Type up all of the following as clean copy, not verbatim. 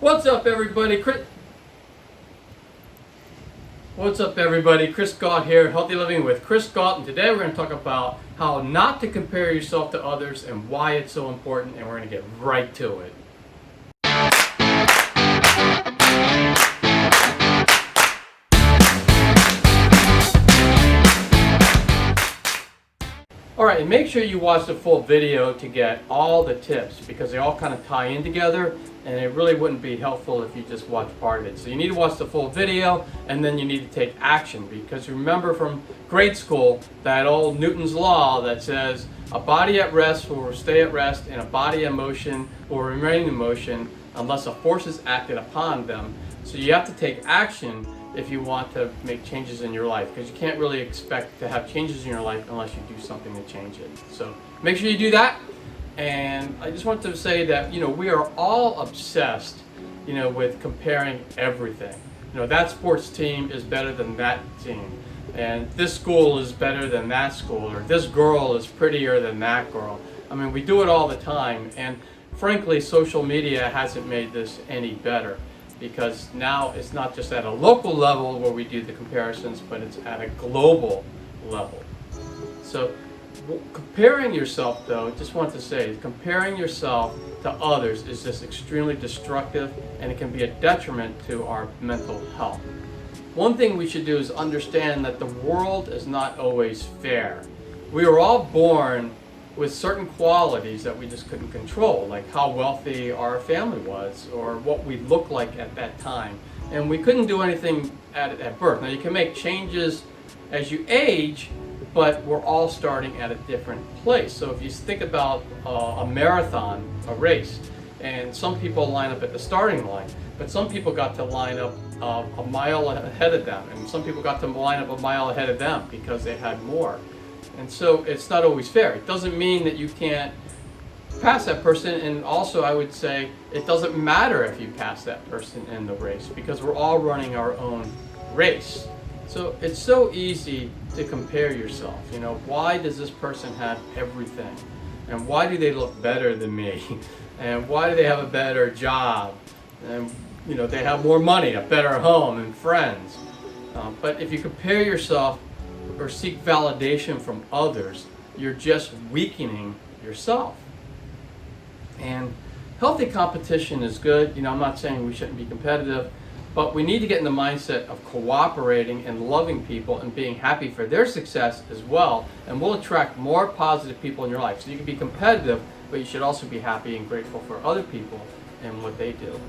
What's up, everybody? What's up, everybody? Chris Gault here, Healthy Living with Chris Gault, and today we're going to talk about how not to compare yourself to others and why it's so important, and we're going to get right to it. Alright, and make sure you watch the full video to get all the tips because they all kind of tie in together, and it really wouldn't be helpful if you just watch part of it. So you need to watch the full video, and then you need to take action, because remember from grade school that old Newton's law that says a body at rest will stay at rest and a body in motion will remain in motion unless a force is acted upon them. So you have to take action if you want to make changes in your life, because you can't really expect to have changes in your life unless you do something to change it. So make sure you do that. And I just want to say that, we are all obsessed, with comparing everything. That sports team is better than that team, and this school is better than that school, or this girl is prettier than that girl. I mean, we do it all the time, and frankly, social media hasn't made this any better, because now it's not just at a local level where we do the comparisons, but it's at a global level. So comparing yourself, though, just want to say, comparing yourself to others is just extremely destructive, and it can be a detriment to our mental health. One thing we should do is understand that the world is not always fair. We were all born with certain qualities that we just couldn't control, like how wealthy our family was or what we looked like at that time. And we couldn't do anything at birth. Now, you can make changes as you age, but we're all starting at a different place. So if you think about a marathon, a race, and some people line up at the starting line, but some people got to line up a mile ahead of them, and some people got to line up a mile ahead of them because they had more. And so it's not always fair. It doesn't mean that you can't pass that person, and also I would say it doesn't matter if you pass that person in the race, because we're all running our own race. So it's so easy to compare yourself. Why does this person have everything? And why do they look better than me? And why do they have a better job? And they have more money, a better home, and friends. But if you compare yourself or seek validation from others, you're just weakening yourself. And healthy competition is good. I'm not saying we shouldn't be competitive, but we need to get in the mindset of cooperating and loving people and being happy for their success as well, and we'll attract more positive people in your life. So you can be competitive, but you should also be happy and grateful for other people and what they do.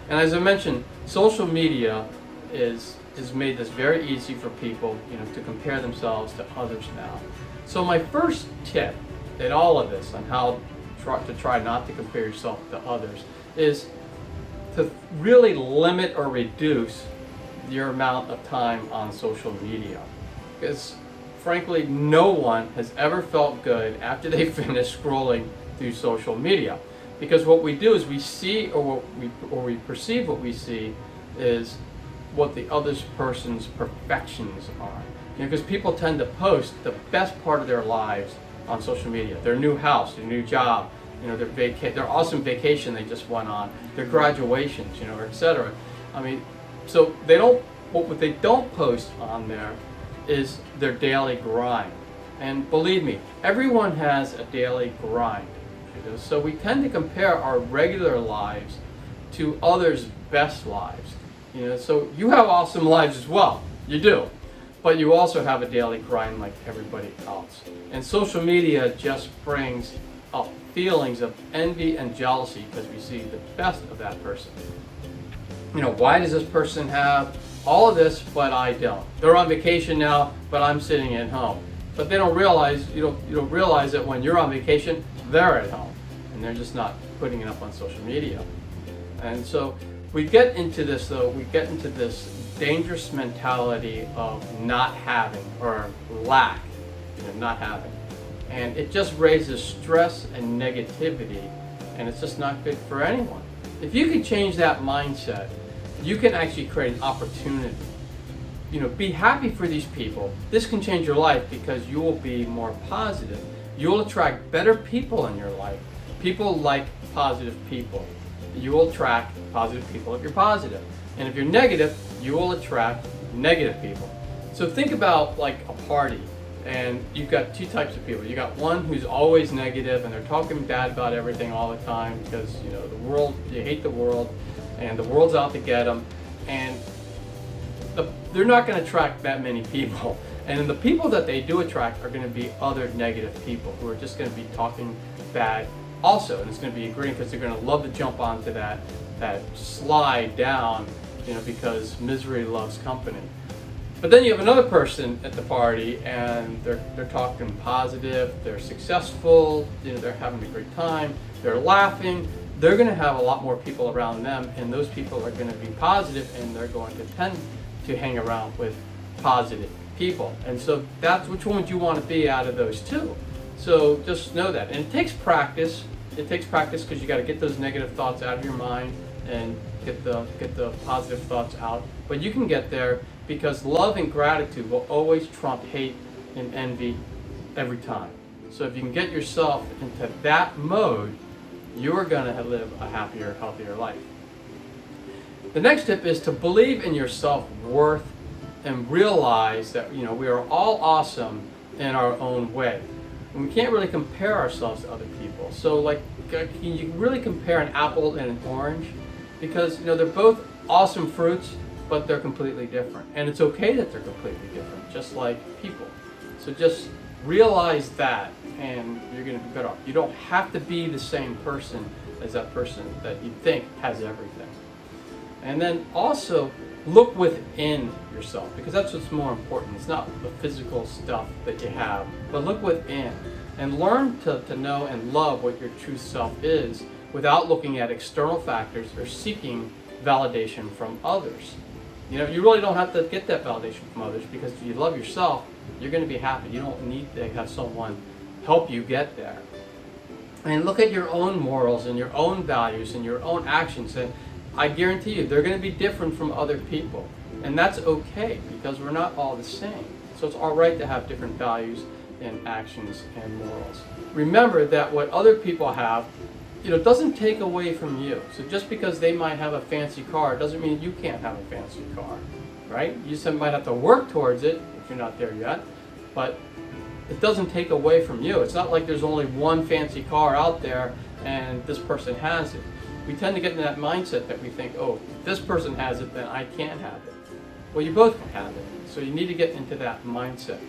And as I mentioned, social media has made this very easy for people, to compare themselves to others now. So my first tip in all of this on how to try not to compare yourself to others is to really limit or reduce your amount of time on social media. Because frankly, no one has ever felt good after they finish scrolling through social media. Because what we do is we see, or we perceive what we see is what the other person's perfections are. Because people tend to post the best part of their lives on social media. Their new house, their new job, their awesome vacation they just went on, their graduations, etc. So what they don't post on there is their daily grind. And believe me, everyone has a daily grind. So we tend to compare our regular lives to others' best lives. So you have awesome lives as well, you do, but you also have a daily grind like everybody else. And social media just brings up feelings of envy and jealousy because we see the best of that person. Why does this person have all of this but I don't? They're on vacation now, but I'm sitting at home. But they don't realize, you don't realize that when you're on vacation, they're at home, and they're just not putting it up on social media. And so we get into this dangerous mentality of not having, or lack, not having. And it just raises stress and negativity, and it's just not good for anyone. If you can change that mindset, you can actually create an opportunity. Be happy for these people. This can change your life because you will be more positive. You'll attract better people in your life. People like positive people. you will attract positive people if you're positive. And if you're negative, you will attract negative people. So think about like a party, and you've got two types of people. You got one who's always negative and they're talking bad about everything all the time because, you know, the world, you hate the world and the world's out to get them, and they're not going to attract that many people. And then the people that they do attract are going to be other negative people who are just going to be talking bad also, and it's going to be great because they're going to love to jump onto that slide down, you know, because misery loves company. But then you have another person at the party, and they're talking positive, they're successful, you know, they're having a great time, they're laughing. They're going to have a lot more people around them, and those people are going to be positive, and they're going to tend to hang around with positive people. And so that's which one would you want to be out of those two. So just know that. And it takes practice. It takes practice because you got to get those negative thoughts out of your mind and get the positive thoughts out. But you can get there because love and gratitude will always trump hate and envy every time. So if you can get yourself into that mode, you are going to live a happier, healthier life. The next tip is to believe in your self-worth and realize that, you know, we are all awesome in our own way. And we can't really compare ourselves to other people. So like, can you really compare an apple and an orange? Because, you know, they're both awesome fruits, but they're completely different. And it's okay that they're completely different, just like people. So just realize that, and you're going to be better off. You don't have to be the same person as that person that you think has everything. And then also look within yourself, because that's what's more important. It's not the physical stuff that you have, but look within and learn to know and love what your true self is without looking at external factors or seeking validation from others. You know, you really don't have to get that validation from others, because if you love yourself, you're going to be happy. You don't need to have someone help you get there. And look at your own morals and your own values and your own actions, and I guarantee you they're going to be different from other people. And that's okay, because we're not all the same. So it's all right to have different values and actions and morals. Remember that what other people have, you know, doesn't take away from you. So just because they might have a fancy car doesn't mean you can't have a fancy car, right? You just might have to work towards it if you're not there yet, but it doesn't take away from you. It's not like there's only one fancy car out there and this person has it. We tend to get in that mindset that we think, oh, if this person has it, then I can't have it. Well, you both can have it. So you need to get into that mindset.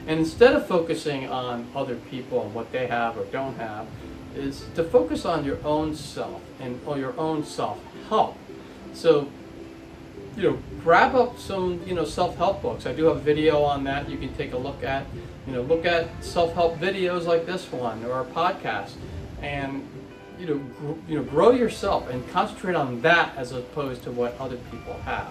And instead of focusing on other people and what they have or don't have, is to focus on your own self and or your own self-help. So, you know, grab up some, you know, self-help books. I do have a video on that you can take a look at. You know, look at self-help videos like this one or a podcast, and grow yourself and concentrate on that as opposed to what other people have.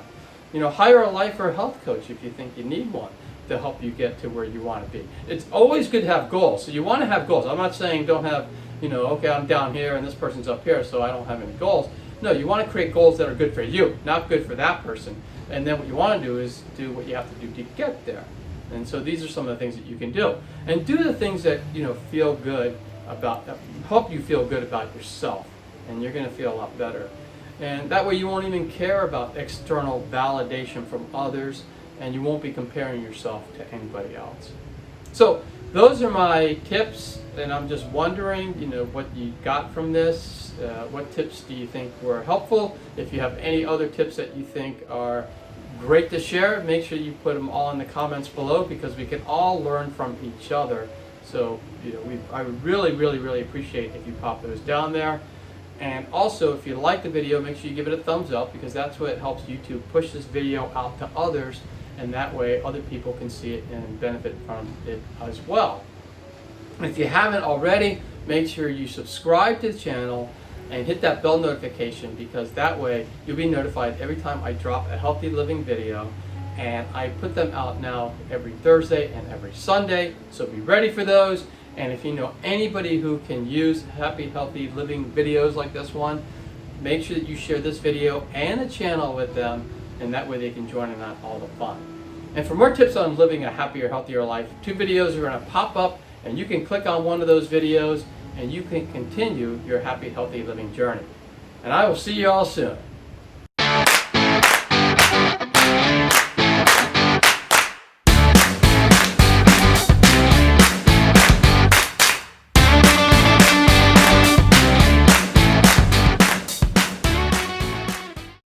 You know, hire a life or health coach if you think you need one to help you get to where you want to be. It's always good to have goals. So you want to have goals. I'm not saying don't have, you know, okay, I'm down here and this person's up here, so I don't have any goals. No, you want to create goals that are good for you, not good for that person. And then what you want to do is do what you have to do to get there. And so these are some of the things that you can do. And do the things that, you know, feel good about, help you feel good about yourself, and you're going to feel a lot better. And that way you won't even care about external validation from others, and you won't be comparing yourself to anybody else. So those are my tips, and I'm just wondering, you know, what you got from this. What tips do you think were helpful? If you have any other tips that you think are great to share, make sure you put them all in the comments below, because we can all learn from each other. So, you know, I would really, really, really appreciate if you pop those down there. And also, if you like the video, make sure you give it a thumbs up, because that's what helps YouTube push this video out to others, and that way other people can see it and benefit from it as well. If you haven't already, make sure you subscribe to the channel and hit that bell notification, because that way you'll be notified every time I drop a healthy living video. And I put them out now every Thursday and every Sunday, so be ready for those. And if you know anybody who can use happy, healthy living videos like this one, make sure that you share this video and the channel with them, and that way they can join in on all the fun. And for more tips on living a happier, healthier life, 2 videos are going to pop up, and you can click on one of those videos and you can continue your happy, healthy living journey. and I will see you all soon.